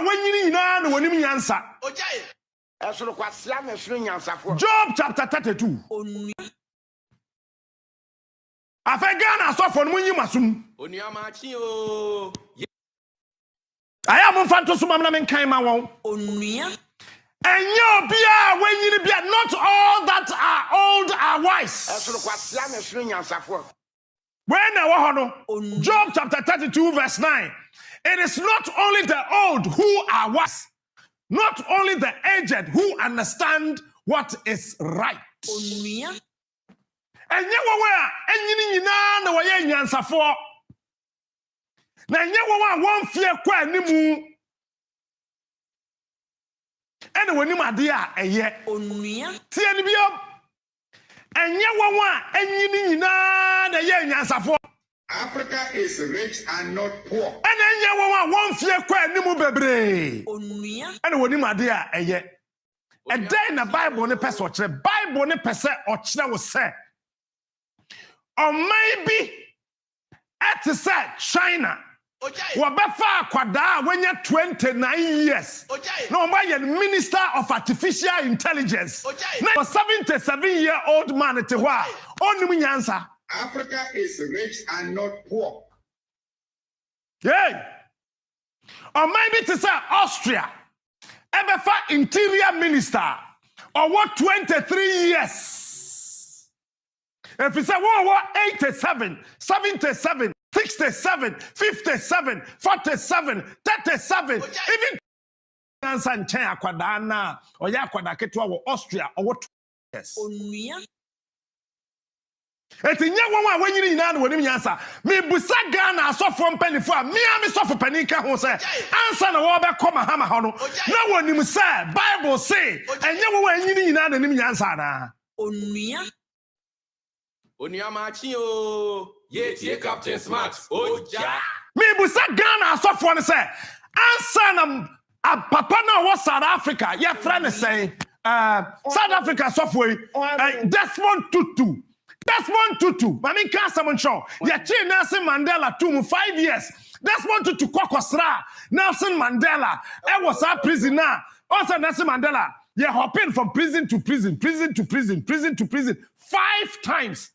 one when you know when you answer. Job chapter 32. Afegana so for when you masum. I am fanto so mamna men kan ma won. And you be when you be not all that are old are wise. When Job chapter 32 verse 9. It is not only the old who are wise, not only the aged who understand what is right. And you were na waye nyansafo. Na nye won fie kwa animu. Ene woni made a eye. Tie ni biom. Enye won anyini nyina na ye nyansafo. Africa is rich and not poor. And then you want fear quite nimu bebre. And when you madia a ye. A day in the Bible ne pes watch the Bible ne pes or china was say. Or maybe at the set China. Wabefa kwada when you're 29 years. No my Minister of Artificial Intelligence. Now 77-year-old man at wa. Only me answer. Africa is rich and not poor. Yeah. Or maybe to say Austria. Ever interior minister. Or what 23 years. If you say what 87, 77, 67, 57, 47, 37, even answer and chair kwadana or yakwadaketwa or Austria or what yes. Eti nye won when you nyina no nim answer me busa Ghana so from penny for me am so for penny ka ho say answer na wo be come Mahama ho no na wonim say Bible say enye won when you nyina no nim answer na onua machi o ye tie Captain Smart oja me busa Ghana so for no say answer na papa na wo South Africa your friend is saying South Africa software Desmond Tutu Desmond Tutu, Mami Kasamon Shaw, Yachi Nelson Mandela 5 years. Desmond Tutu Kokosra, Nelson Mandela, I was a prisoner. Also Nelson Mandela, you're hopping from prison to prison, prison to prison, prison to prison 5 times.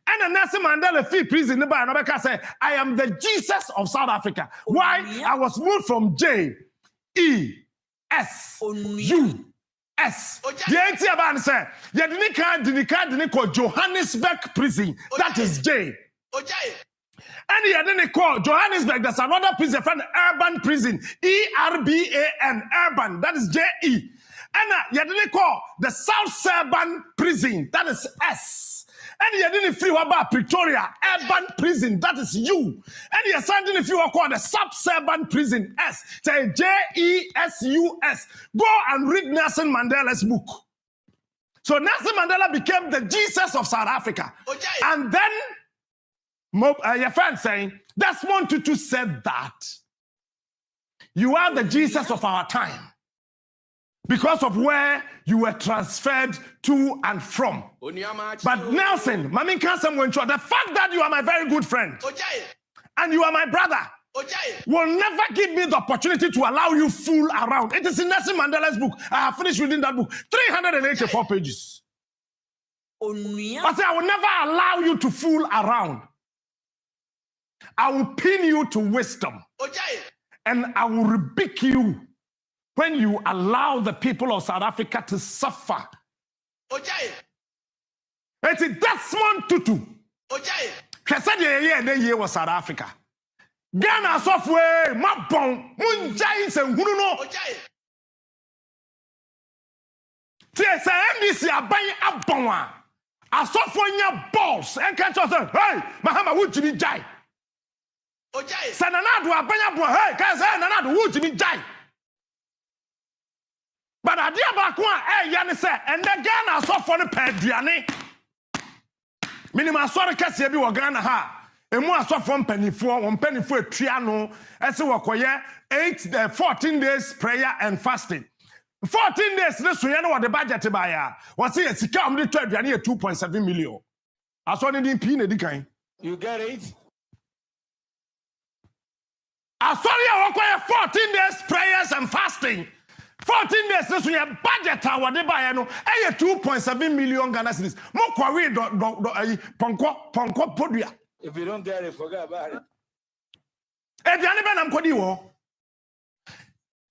And then Nelson Mandela fee prison, Nobeka said, I am the Jesus of South Africa. Why? I was moved from J-E-S-U. S. The NT about say, didn't call Johannesburg prison. That is J. And you didn't call Johannesburg. That's another prison, urban prison. ERBAN, urban. That is JE. And you didn't call the South Suburban prison. That is S. And you didn't feel about Pretoria, urban prison. That is U. And you sending if you are called the Sub-Suburban prison S. Say JESUS. Go and read Nelson Mandela's book. So Nelson Mandela became the Jesus of South Africa. And then your friend saying, Desmond Tutu said that you are the Jesus of our time. Because of where you were transferred to and from. But Nelson, Mami Kansam went the fact that you are my very good friend and you are my brother will never give me the opportunity to allow you fool around. It is in Nelson Mandela's book. I have finished reading that book. 384 pages. I say I will never allow you to fool around. I will pin you to wisdom. And I will rebuke you when you allow the people of South Africa to suffer. It's Desmond Tutu. Ye was South Africa. Ghana software, my bone, Munjais and Huno. TSNDC are buying up Bonwa. I saw for your balls and catch us. Hey, Mahama, would you be jai? Sananadu are buying up. Hey, Kazanadu, would you be jai? But I dear back one, Yanni said, and the Ghana saw for the Pedriani. Minima sorry, Cassia be Ghana ha. And more saw from penny for 1 penny for a triano, as a wakoya, 14 days prayer and fasting. 14 days, this we know what the budget buyer was here. She come to 2.7 million. I saw it in Pina. You get it? Sorry, I require 14 days prayers and fasting. 14 days, this is a budget. What they buy, no, 2.7 million Ghana cedis. More quarry, ponko podia. If you don't get it, forget about it. If you never am kodi wo,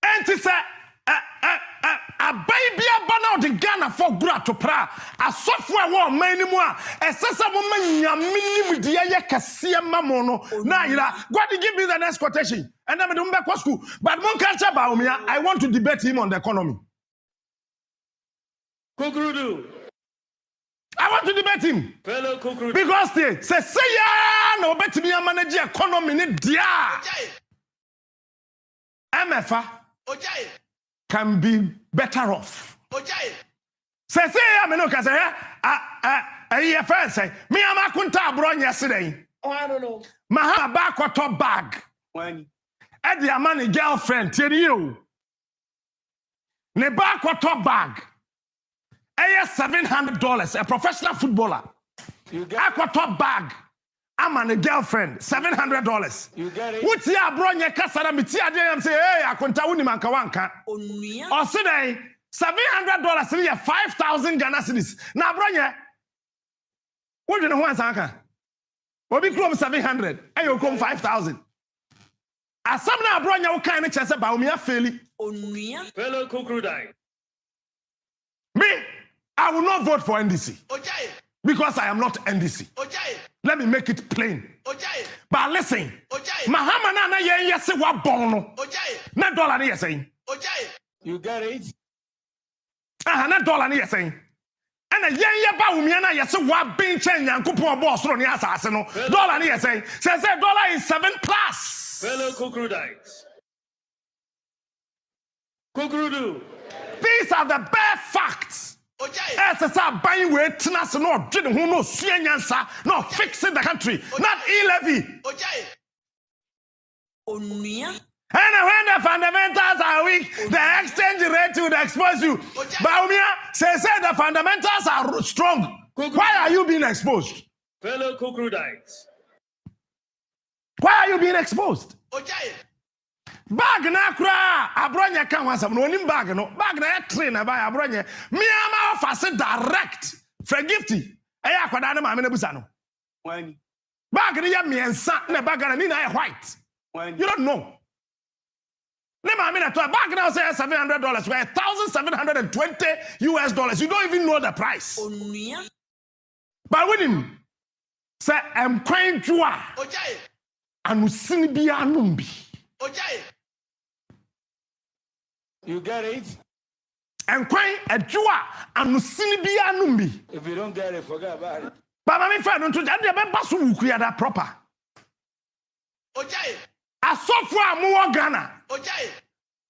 and to say a baby abana the Ghana for gura to pra a software war many more a sasa woman yamini dia ya kasia mamono na ira God give me the next quotation and I'm going back to school but mon culture ba me I want to debate him on the economy. Kukrudu. I want to debate him. Fellow Kukrudu. Because they say ya no bet me manage economy ni dia. MFA can be better off. Say I mean, okay, say first say me am akunta abro yesterday. Oh, I don't know. Mahama back or top bag. When At the money girlfriend tell you. Ne back or top bag. $700, a professional footballer. you get Aqua top bag. I'm on a girlfriend, $700. you get it. What's your bro? Your casara mitia dem say, hey, I can't tell you mankawanka. Or say $700 is 5,000 Ghana cedis. Now, bro, what do you know what's anka? Obi krom 700, and you come 5,000. As some now, bro, you can't chase about me a fairly. Fellow Kukrudai. Me, I will not vote for NDC because I am not NDC. Let me make it plain. But listen, Mahama na yes wa bono. Na dollar ni saying. You get it. Na dollar ni saying. And a yen ba umi na yes wa bin chen yankopon boss ro ni asase no. Dollar ni saying. Say dollar is 7+. Fellow Kukrudites. Kukrudu. These are the bare facts. As a buying witness, no didn't who no no fixing the country, not e-levy. And when the fundamentals are weak, the exchange rate will expose you. Baumia says the fundamentals are strong. Why are you being exposed? Fellow Kukrudites. Why are you being exposed? Bag na kura abronya kan wasam no nim bag no bag na train na buy abronya me ama offer direct for gifty e akwada na ma me na busa no When bag na ya miensa na bag na ni na white you don't know ne ma me na to bag na say $700 where $1,720 you don't even know the price but with him say am kwan jua anusini bia numbi. you get it. And quite a jua and sinibia numbi. If you don't get it, forget about it. But my friend, to that proper. A software more Ghana.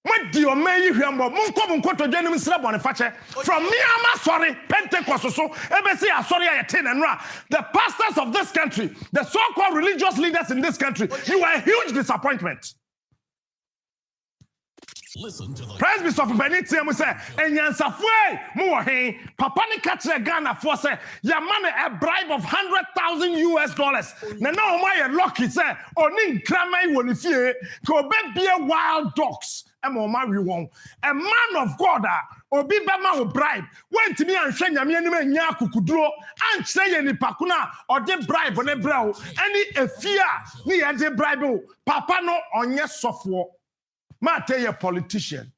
What do you may you hear more? Munko to Jenny Slab on a fatcher from Myanmar, sorry, Pentecost, so embassy, sorry, I attend and ra. The pastors of this country, the so called religious leaders in this country, you are a huge disappointment. Listen to the Praise be so for Benity and we say, and Yansafwe, Muahe, Papani catch a Ghana for say, your money a bribe of $100,000. Now, my lucky say, Onin Kramay will if you go be a wild dogs. And marry one. A man of God, Obi Bama will bribe. Went to me and Shenya Mianime Nyaku Kudro, and say any Pakuna or de bribe on a brow. Any a fear, me and de bribe. Papa no on your software. Mate a politician.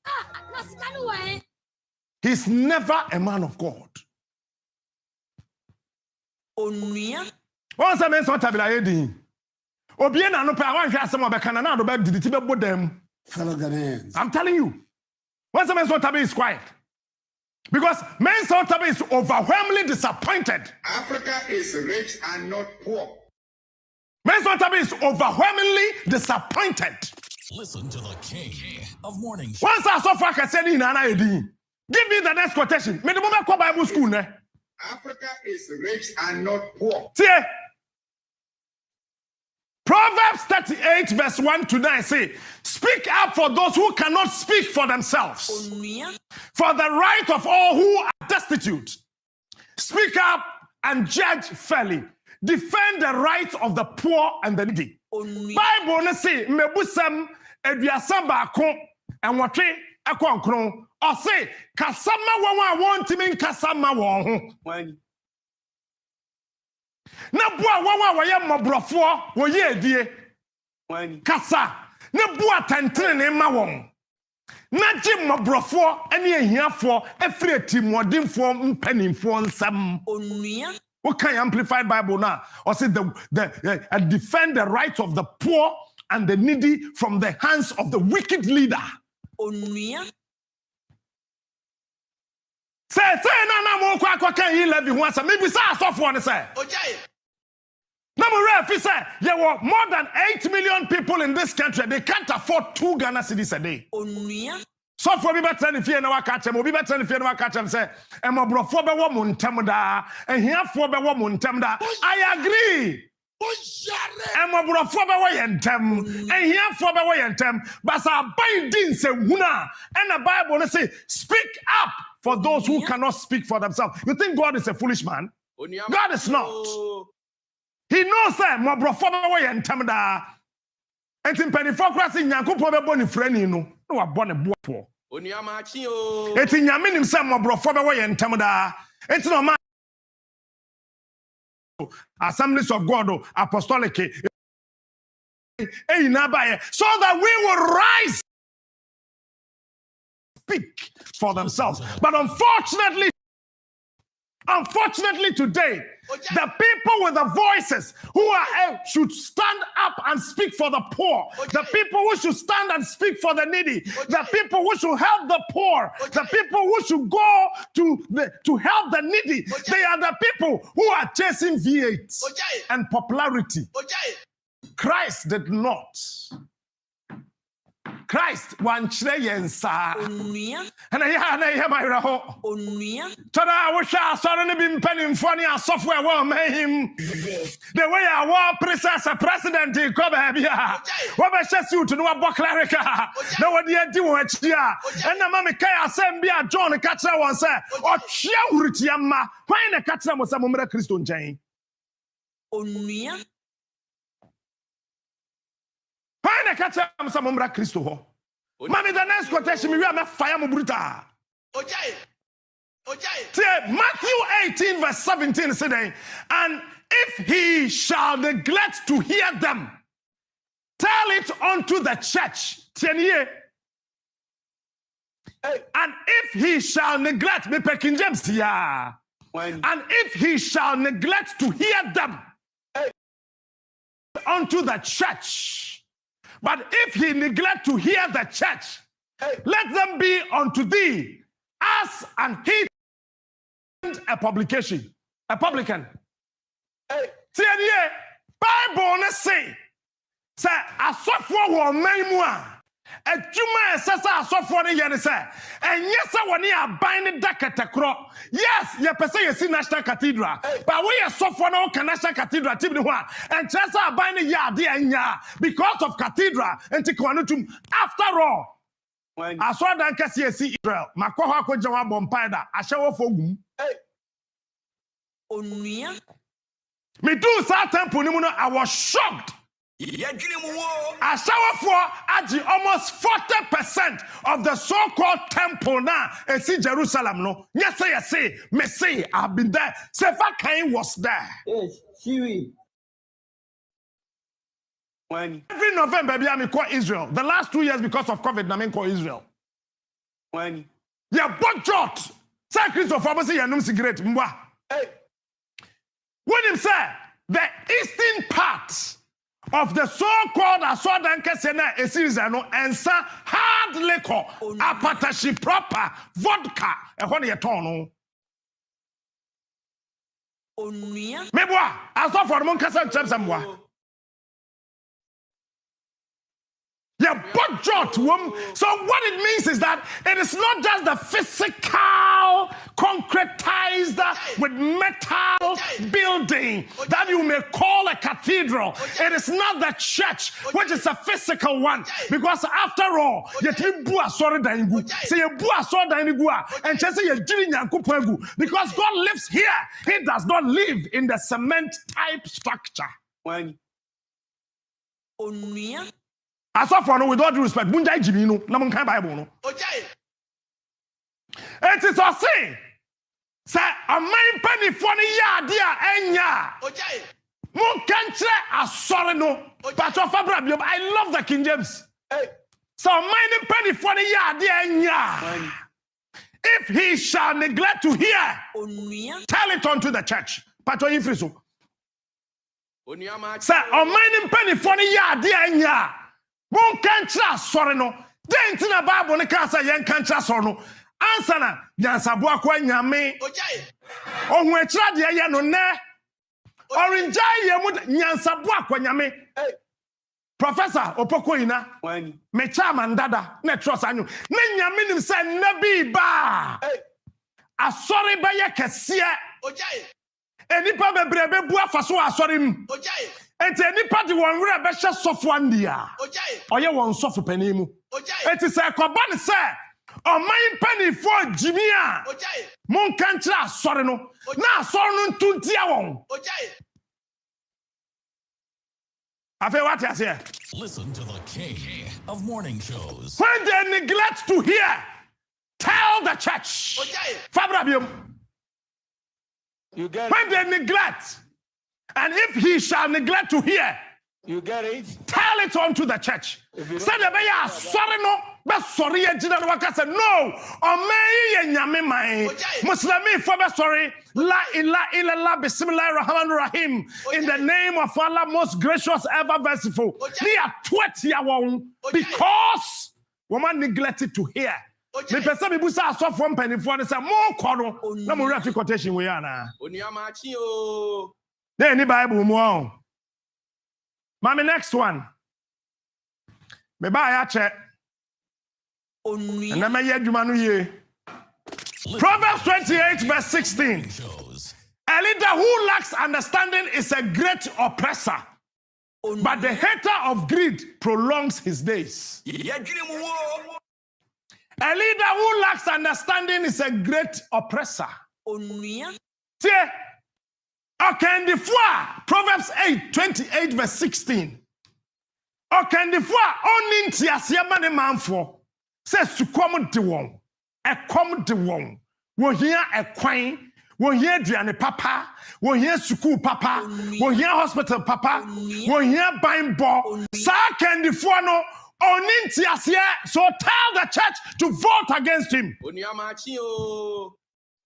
He's never a man of God. Once a man saw Tabila Obiena no pa one share some of the Canana about the Tibe them. Fellow Ghanaians. I'm telling you. Once a man saw Tabi is quiet. Because men saw Tabi is overwhelmingly disappointed. Africa is rich and not poor. Men saw Tabi is overwhelmingly disappointed. Listen to the king of morning show. Once I saw Faka said in Nana Edin, give me the next quotation. Me the moment go Bible school ne. Africa is rich and not poor. See, Proverbs 38 verse 1 to 9 say, speak up for those who cannot speak for themselves, for the right of all who are destitute. Speak up and judge fairly. defend the rights of the poor and the needy. Bible na say mebusam aduasa baako enwotwe ekonkron o say kasama won a wontimi nkasama won ho na boa won a woye mobrofo woye adie kasa na boa tantrene ma won na gye mobrofo ene ahiafo afire timodinfo mpanimfo nsam onua. What kind of amplified Bible now? Or say defend the rights of the poor and the needy from the hands of the wicked leader. Say na mo kwa kan yi levy ho asa maybe say asofo ne say. Na mo refi say there were more than 8 million people in this country. They can't afford 2 Ghana cedis a day. So for me better than fear no waka chem obi better than fear no waka chem say emobrofo be wo montem da ehiafo be wo montem da. I agree. Emobrofo be wo yentem ehiafo be wo yentem but sa ban din se huna and the Bible no say speak up for those who cannot speak for themselves. You think God is a foolish man? God is not. He knows that emobrofo be wo yentem da. Enti penifo krasi nyankopon be boni frani no no wa bone boapo oniamachi o enti nyame nim se mobrofo be wo yentem da enti no ma Assemblies of God apostolic na baye so that we will rise speak for themselves. But unfortunately today, the people with the voices who are should stand up and speak for the poor, the people who should stand and speak for the needy, the people who should help the poor, the people who should go to help the needy, they are the people who are chasing V8 and popularity. Christ did not. Christ wan chire yensa onua na ya mayra ho onua tada wo hwa asore ne bi mpanimfo ne asofo e wo mahim the way our president ko ba bia wo be hye suit no wo clerical na wo de adi wo achi a na ma me kai asem bia John ka kire won se o hwe hurutiya ma kwan na ka kire mo se mo mra Kristo nchen onua Pane kacha amsa momra Kristo ho. Mami the next quotation me we am fire mo bruta. Ojai. Matthew 18 verse 17 said, and if he shall neglect to hear them, tell it unto the church. And if he shall neglect, me King James yeah. And if he shall neglect to hear them, unto the church. But if he neglect to hear the church, let them be unto thee as an heathen and a publican. Bible na say asofo wo man mu a adwuma esesa asofo ne ye ne say enye se woni aban ne dakatakro. Yes, ye pese ye si National Cathedral, but we asofo na o National Cathedral tip ne ho a enche aban ne ye ade anya because of cathedral enti kwanotum. After all, aso dan kase ye si Israel makọ ho akọje wa bompai da ahyewo fogum onua me do sa temple ni mu no I was shocked. As for almost 40% of the so-called temple now is in Jerusalem. No, yes, me say I've been there. Sefer Cain was there. Every November, I call Israel. The last 2 years because of COVID, I call Israel. Yeah, but jot. Say Christopher, say you cigarette. When him say the eastern part of the so-called Aswadan Kesena a series no ensa hard liquor, apatashi proper vodka, and what you turn on. Meboa, I saw for Moncasa Chapsamwa. Yeah, but jot wom. So what it means is that it is not just the physical, concretized with metal building that you may call a cathedral. It is not the church, which is a physical one. Because after all, because God lives here. He does not live in the cement type structure. As of for no, with all due respect, Bunjai Jimino, Namun Bible. It is a say, say a main penny for the yard, dear Enya. Mon country, a sorry no, but of Abraham, I love the King James. So, mining penny for the yard, dear Enya. If he shall neglect to hear, tell it unto the church. Pato Ifriso. Say, a mining penny for the yard, dear Enya. Mon country, sorry no. Then to the Bible, the casa, young country, sorry no. Answer na, Yansabua, Nyame. Oh, when Tradia no ne. Orange Yansabua, Nyame. Professor Opokoina, me chairman dada, ne trust anyu. Ne nyaminim se nabi ba. Asori ba ye kesia. Enipa bebrebe bu afaso asori mu. Enti enipa di won wura be hye sofo andia. Oye won sofo panimu. Enti se koba ne se oman panifo jimia. Mon kantra asori no. Na asori no ntuntia won. Listen to the king of morning shows. When they neglect to hear, tell the church. Fabrabium. You get when they neglect, and if he shall neglect to hear, you get it? Tell it unto the church. Say the beya sorry no, but sorry ejina no waka say no. Omeyi ye nyame man. Muslimi for be sorry. La ilaha illallah bismillahir rahmanir rahim. In the name of Allah, most gracious, ever merciful. They are 20 hours because woman neglected to hear. Me pesa me busa aso from penny for say mo kono na mo refi quotation we ana. Oniamachi o. There any Bible mo. Mommy, next one. Me buy a check. And then me ye jumanu ye. Proverbs 28 verse 16. A leader who lacks understanding is a great oppressor, but the hater of greed prolongs his days. A leader who lacks understanding is a great oppressor. See, okay, the Proverbs 8:28 verse 16. Okay, the only ntiasiama ne manfo says to come to one, a come to one. We hear a quine, we hear Diane papa, we hear suku papa, we hear hospital papa, we hear buying ball. Sa can the no only ntiasia. So tell the church to vote against him. Oniamachi o.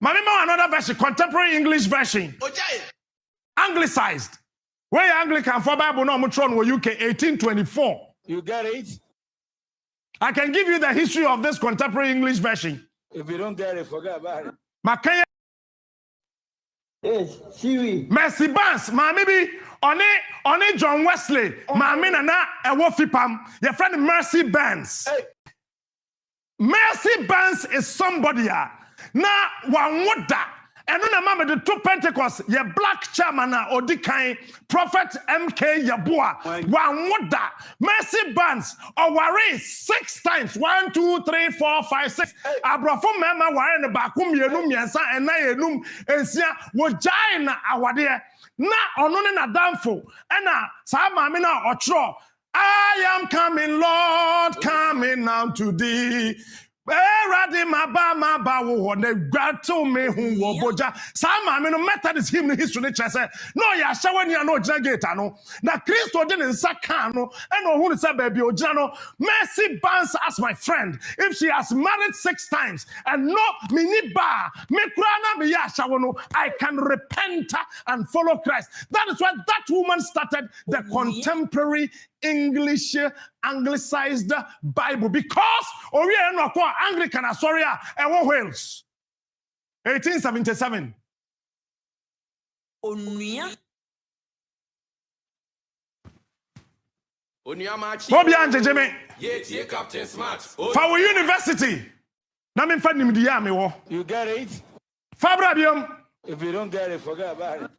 Mamima another version, contemporary English version. Anglicized. Where you Anglican for Bible no Mutron were UK 1824. You get it? I can give you the history of this contemporary English version. If you don't get it, forget about it. Makaya Yes, Siri. Mercy Barnes, Mammy be on John Wesley, Mammy Nana Ewofipam, your friend Mercy Barnes. Hey. Mercy Barnes is somebody na one woda. And when mama the two Pentecost, your black chairman or the Prophet MK Yabua, one woda, Mercy Barnes, or worry 6 times 1, 2, 3, 4, 5, 6. Abrafo mama were in the bakum yenum yansa and na yenum and sia was giant our dear. Na onon na damfo, and sa mamina otro. I am coming, Lord, coming now to thee. Eradi maba wo ne gwato me hu wo boja sama me no Methodist hymn history che say no ya shawani no gina gate no na Christo de nsa kan no and ohun say baby ogina no. Mercy Barnes as my friend, if she has married 6 times and no mini ba me kura na me ya shawo no, I can repent and follow Christ. That is why that woman started the contemporary English anglicized Bible, because we are not Anglican Asoria and Wales 1877. Obi anjejeme. Yeah, Captain Smart. For university. Na me fa nimdiya me wo. You get it? Fabra biom. If you don't get it, forget about it.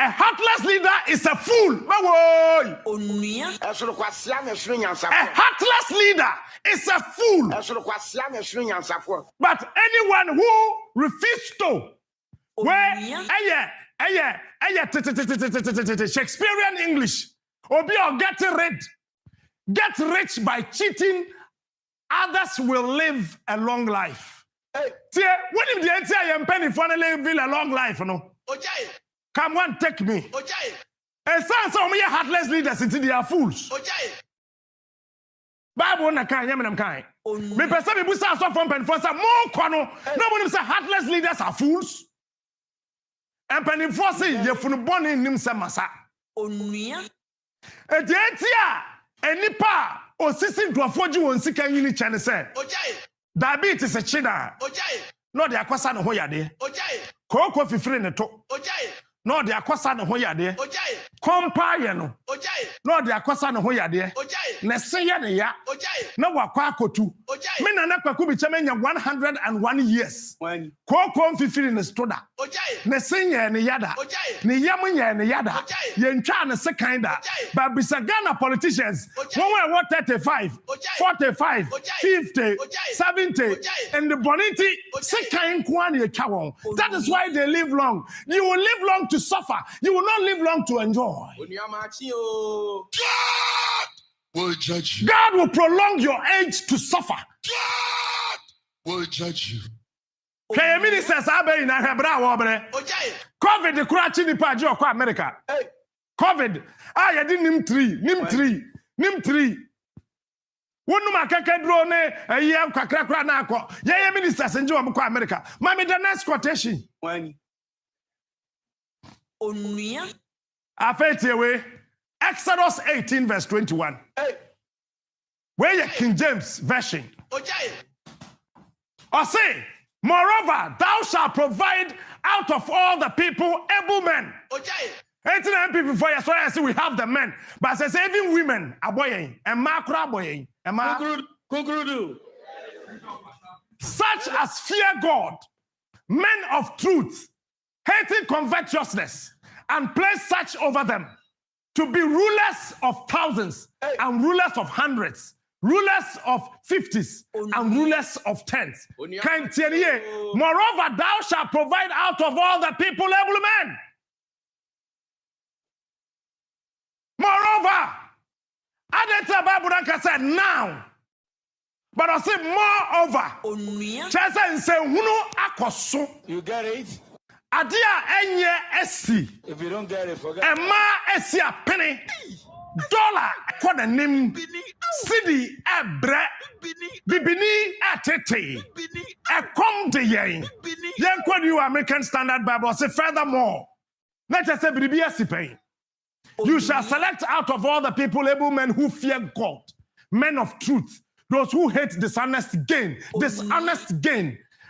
A heartless leader is a fool. Mawoy. Onua. Ɛsoro kwasia na ɛsoro nyansafo. A heartless leader is a fool. Ɛsoro kwasia na ɛsoro nyansafo. But anyone who refuses to, where Shakespearean English, obi or get rich by cheating, others will live a long life. Hey, when if the entire penny finally live a long life, no? Come on, take me. And some of heartless leaders, they are fools. Bible na kan yem nam kan. Me pesa me busa so from pen for say more kwano. Nobody say heartless leaders are fools. And pen for say ye funu boni nim se masa. Onua. E de tia enipa osisi dwafo ji won sika yini chane say. Diabetes e chida. No de akwasa no ho yade. Koko fifiri ne to. No de akwasa no ho yade. Kompa ye no. No de akwasa no ho yade. Na se ye ne ya. Na wakwa akotu. Me na na kwaku bi chemenya 101 years. Koko fifiri ne stoda. Na se ye ne yada. Ne yam ye ne yada. Ye ntwa ne se kinda. But bisa Ghana politicians, when we were 35, 45, 50, 70, and the bonity se kind kwani e twawon. That is why they live long. You will live long to suffer. You will not live long to enjoy. Will judge you. God will prolong your age to suffer. God will judge you. Kaya ministers abe ina hebra wo bre. COVID the kurachi ni pa je okwa America. COVID yedi nim 3. Wonu makeke dro ne ayi kwakra na akọ. Ye ministers nje wo kwa America. Mami the next quotation. Onua. Afetiewe Exodus 18 verse 21. Where your King James version. Or say, moreover, thou shalt provide out of all the people able men. 89 people for you, so I say we have the men. But I say even women are boying, and macra boying, and such as fear God, men of truth, hating covetousness, and place such over them to be rulers of thousands and rulers of hundreds, rulers of 50s and rulers of 10s. Moreover, thou shalt provide out of all the people able men. Moreover, Adeta Baburanka said now, but I said moreover. Chesa say huno akoso. You get it? Adia enye esi. If you don't get it, forget. Ema esi a penny. Dollar kwa the name. City ebre. Bibini atete. Ekom de yen. Yen kwa you American Standard Bible say furthermore. Let us say bibi esi. You shall select out of all the people able men who fear God, men of truth, those who hate dishonest gain,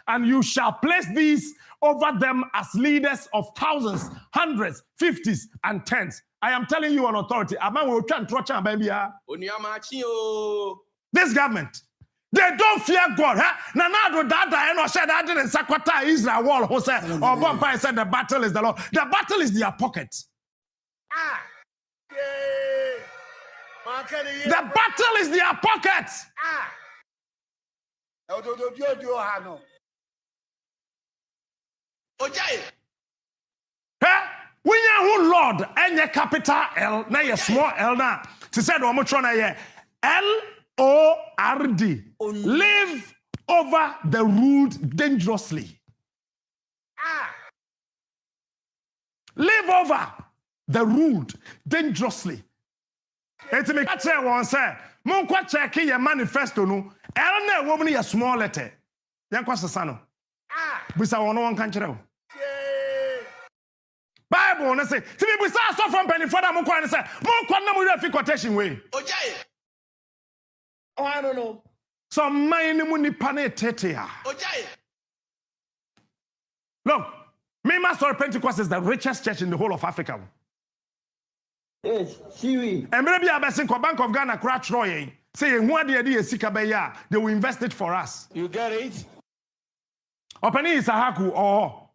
and you shall place these over them as leaders of thousands, hundreds, 50s, and 10s. I am telling you on authority. This government, they don't fear God. Israel wall who said, or Bombay said the battle is the Lord. The battle is their pocket. The battle is their pocket. When you Lord and your capital L, now your small L now. She said, Lord, live over the ruled dangerously. Live over the ruled dangerously. And to make that one say, Monqua check your manifesto no, L woman a small letter. Yankwasano. Bisa one country. Bible na say, to me we start from penny for that Monqua and say, Monqua no more quotation way. Oh, I don't know. So many money pane tetea. Look, Mahama Pentecost is the richest church in the whole of Africa. Yes, Siwi. And maybe I say Bank of Ghana crash roying. Say who the idea sika beya, they will invest it for us. You get it? Openi is a haku or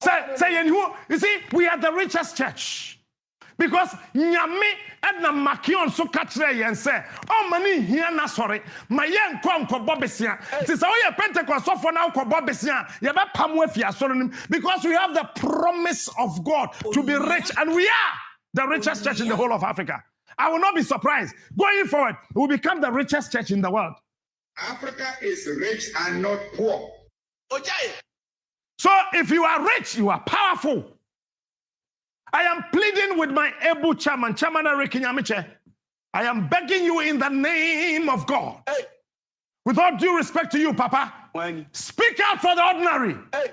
say you see, we are the richest church. Because nyame edna makion so katre yen say oh mani hia na sorry ma yen nkɔ besia ti say oye Pentecost for now nkɔ besia ye be pam afia so nim because we have the promise of God to be rich and we are the richest church in the whole of Africa. I will not be surprised going forward we will become the richest church in the world. Africa is rich and not poor. So if you are rich you are powerful. I am pleading with my able chairman, Chairman Eric Nyamiche. I am begging you in the name of God. Hey. With all due respect to you, Papa, speak out for the ordinary. Hey.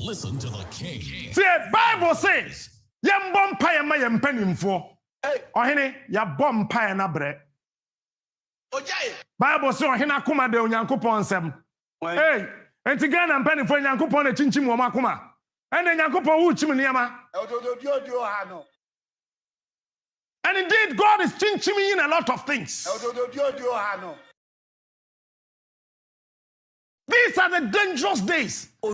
Listen to the king. See, the Bible says, "Yem bom paya ma yem penimfo." Hey. Ohene ya bom paya na bre. Bible says, "Ohene akuma de onyankopon nsem." Hey, enti Ghana penimfo onyankopon na chinchim wo makuma. And then and indeed, God is changing me in a lot of things. These are the dangerous days.